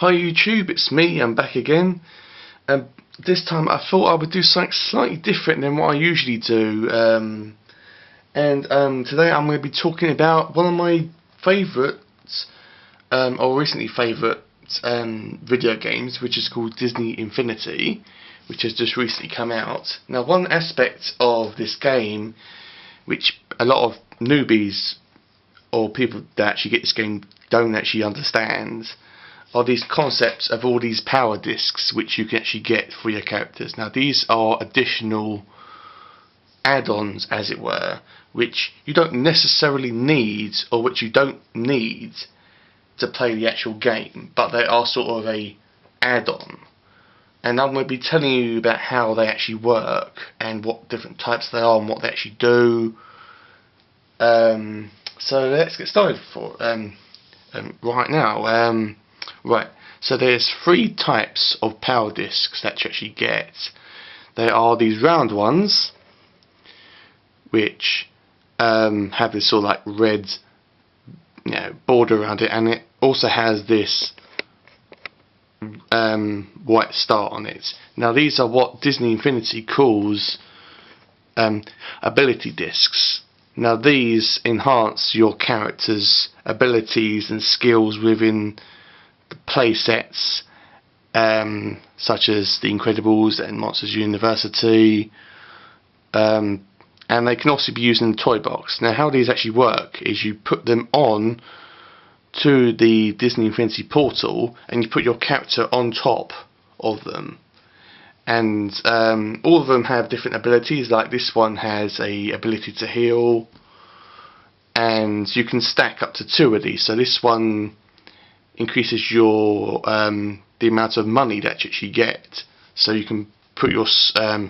Hi YouTube, it's me, I'm back again. This time I thought I would do something slightly different than what I usually do. Today I'm going to be talking about one of my favourites, or recently favourite video games, which is called Disney Infinity, which has just recently come out. Now, one aspect of this game, which a lot of newbies or people that actually get this game don't actually understand, are these concepts of all these power discs which you can actually get for your characters. Now, these are additional add-ons, as it were, which you don't necessarily need, or which you don't need to play the actual game, but they are sort of a add-on. And I'm going to be telling you about how they actually work and what different types they are and what they actually do. So let's get started right now. Right, so there's 3 types of power discs that you actually get. There are these round ones, which have this sort of like red, border around it, and it also has this white star on it. Now, these are what Disney Infinity calls ability discs. Now, these enhance your character's abilities and skills within play sets, such as The Incredibles and Monsters University, and they can also be used in the toy box. Now, how these actually work is you put them on to the Disney Infinity portal and you put your character on top of them, and all of them have different abilities. Like this one has a ability to heal, and you can stack up to 2 of these. So this one increases your the amount of money that you actually get. So you can put your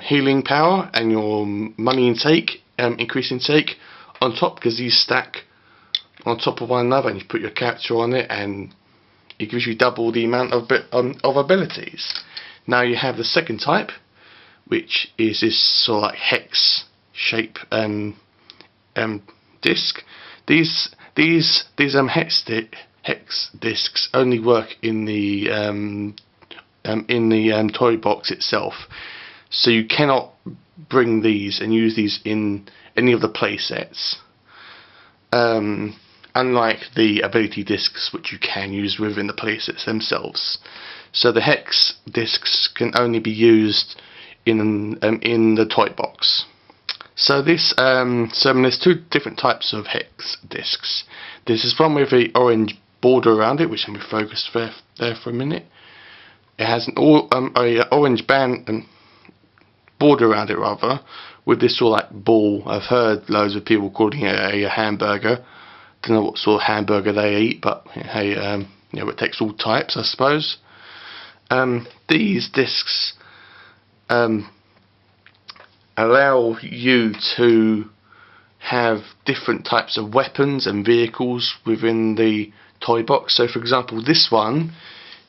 healing power and your money intake, increase intake, on top, because these stack on top of one another, and you put your character on it and it gives you double the amount of abilities. Now you have the second type, which is this sort of like hex shape disc. These hex discs only work in the toy box itself, so you cannot bring these and use these in any of the play sets, unlike the ability discs, which you can use within the play sets themselves. So the hex discs can only be used in the toy box. So there's 2 different types of hex discs. This is one with a orange border around it, which I'm going to focus there for a minute. It has an orange band and border around it, rather, with this sort of like ball. I've heard loads of people calling it a hamburger. Don't know what sort of hamburger they eat, but hey, it takes all types, I suppose. These discs allow you to have different types of weapons and vehicles within the toy box. So, for example, this one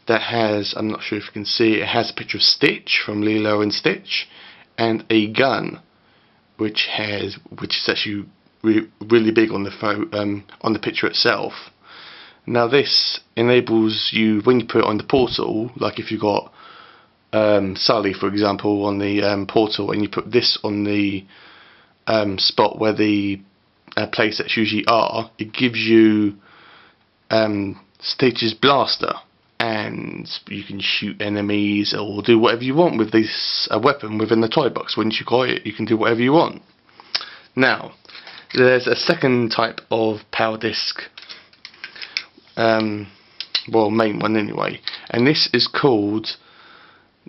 that has, I'm not sure if you can see, it has a picture of Stitch from Lilo and Stitch, and a gun, which is actually really big on the picture itself. Now, this enables you, when you put it on the portal, like if you got Sully, for example, on the portal, and you put this on the spot where the playsets usually are, it gives you Stitch's blaster, and you can shoot enemies or do whatever you want with this weapon within the toy box. Once you got it, you can do whatever you want. Now, there's a second type of power disc, well, main one anyway, and this is called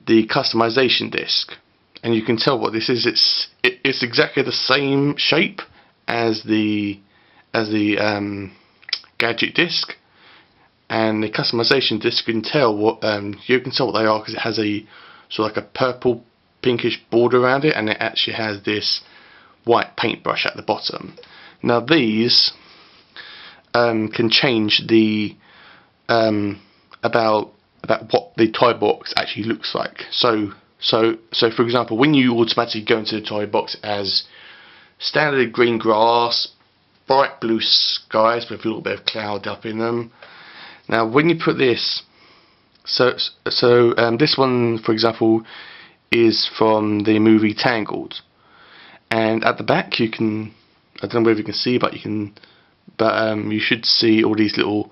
the customization disc. And you can tell what this is. It's exactly the same shape as the gadget disc, and the customization disc, you can tell what they are, because it has a sort of like a purple pinkish border around it, and it actually has this white paintbrush at the bottom. Now, these can change the about what the toy box actually looks like. So for example, when you automatically go into the toy box as standard green grass, bright blue skies with a little bit of cloud up in them. Now, when you put this This one, for example, is from the movie Tangled, and at the back you can, I don't know whether you can see, but you should see all these little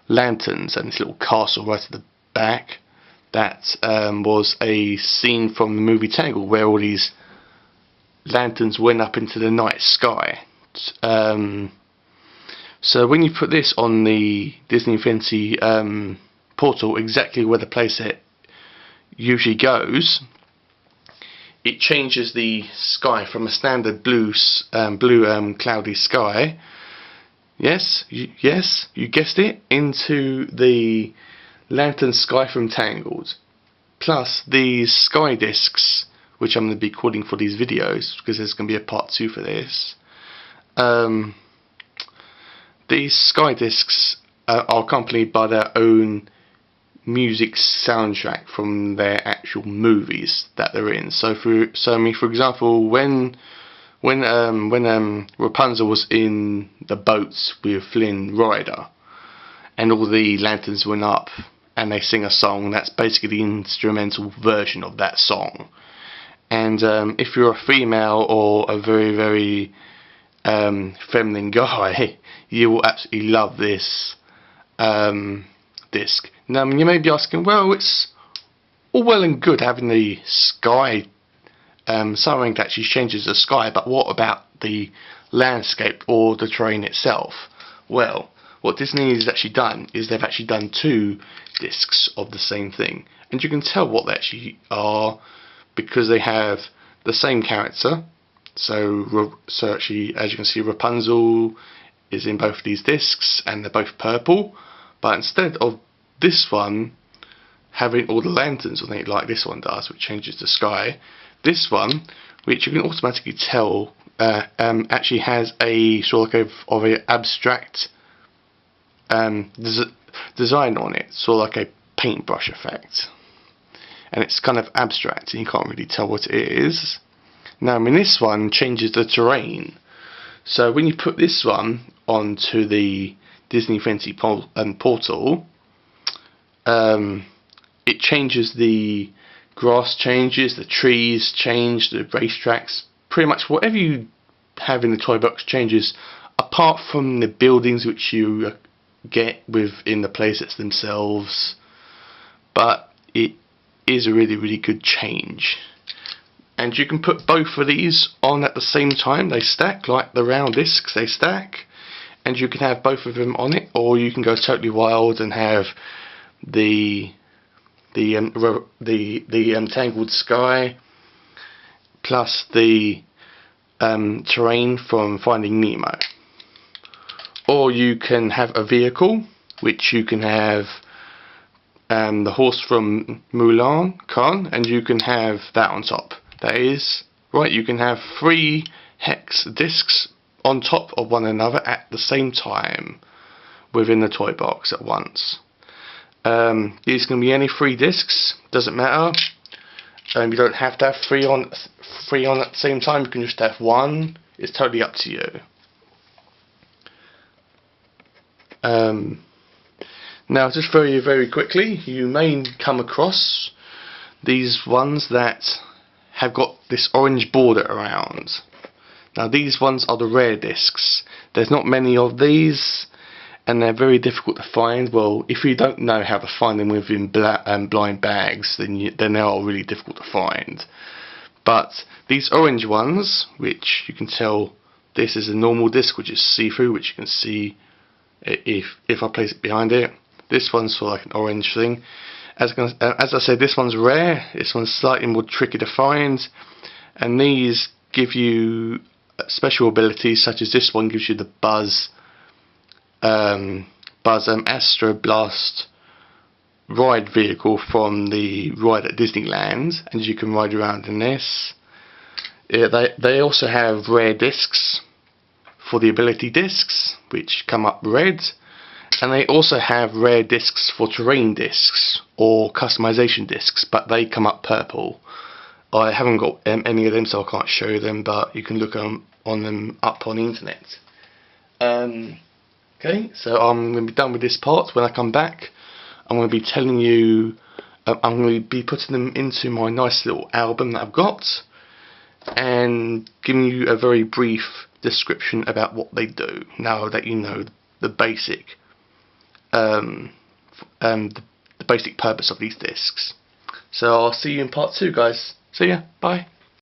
lanterns and this little castle right at the back. That was a scene from the movie Tangled, where all these lanterns went up into the night sky. So when you put this on the Disney Infinity portal, exactly where the playset usually goes, it changes the sky from a standard blue cloudy sky, yes, you guessed it, into the lantern sky from Tangled. Plus these sky discs, which I'm going to be calling for these videos, because there's going to be a part 2 for this. These sky discs are accompanied by their own music soundtrack from their actual movies that they're in. So for example, when Rapunzel was in the boats with Flynn Rider, and all the lanterns went up, and they sing a song, that's basically the instrumental version of that song. And if you're a female or a very, very feminine guy, you will absolutely love this disc. Now, you may be asking, well, it's all well and good having the sky, something that actually changes the sky, but what about the landscape or the terrain itself? Well, what Disney has actually done is they've actually done 2 discs of the same thing, and you can tell what they actually are because they have the same character. So actually, as you can see, Rapunzel is in both of these discs, and they're both purple. But instead of this one having all the lanterns on it like this one does, which changes the sky, this one, which you can automatically tell, actually has a sort of an abstract design on it, sort of like a paintbrush effect, and it's kind of abstract and you can't really tell what it is. Now, this one changes the terrain. So when you put this one onto the Disney Infinity portal, it changes, the grass changes, the trees change, the racetracks, pretty much whatever you have in the toy box changes, apart from the buildings which you get within the playsets themselves. But it is a really, really good change. And you can put both of these on at the same time. They stack like the round discs, they stack, and you can have both of them on it, or you can go totally wild and have the Tangled Sky plus the terrain from Finding Nemo. Or you can have a vehicle, which you can have the horse from Mulan, Khan, and you can have that on top. That is, right, you can have 3 hex discs on top of one another at the same time within the toy box at once. These can be any 3 discs, doesn't matter. You don't have to have 3 on at the same time, you can just have 1. It's totally up to you. Now, just very, very quickly, you may come across these ones that have got this orange border around. Now, these ones are the rare discs. There's not many of these, and they're very difficult to find. Well, if you don't know how to find them within blind bags, then they are really difficult to find. But these orange ones, which you can tell this is a normal disc, which is see-through, which you can see if I place it behind it. This one's for like an orange thing. As I said, this one's rare. This one's slightly more tricky to find, and these give you special abilities, such as this one gives you the Buzz Astro Blast ride vehicle from the ride at Disneyland, and you can ride around in this. They also have rare discs for the ability discs, which come up red, and they also have rare discs for terrain discs or customization discs, but they come up purple. I haven't got any of them, so I can't show them, but you can look on them up on the internet. Okay, so I'm going to be done with this part. When I come back, I'm going to be telling you, I'm going to be putting them into my nice little album that I've got, and giving you a very brief description about what they do, now that you know the basic the basic purpose of these discs. So I'll see you in part 2, guys. See ya, bye.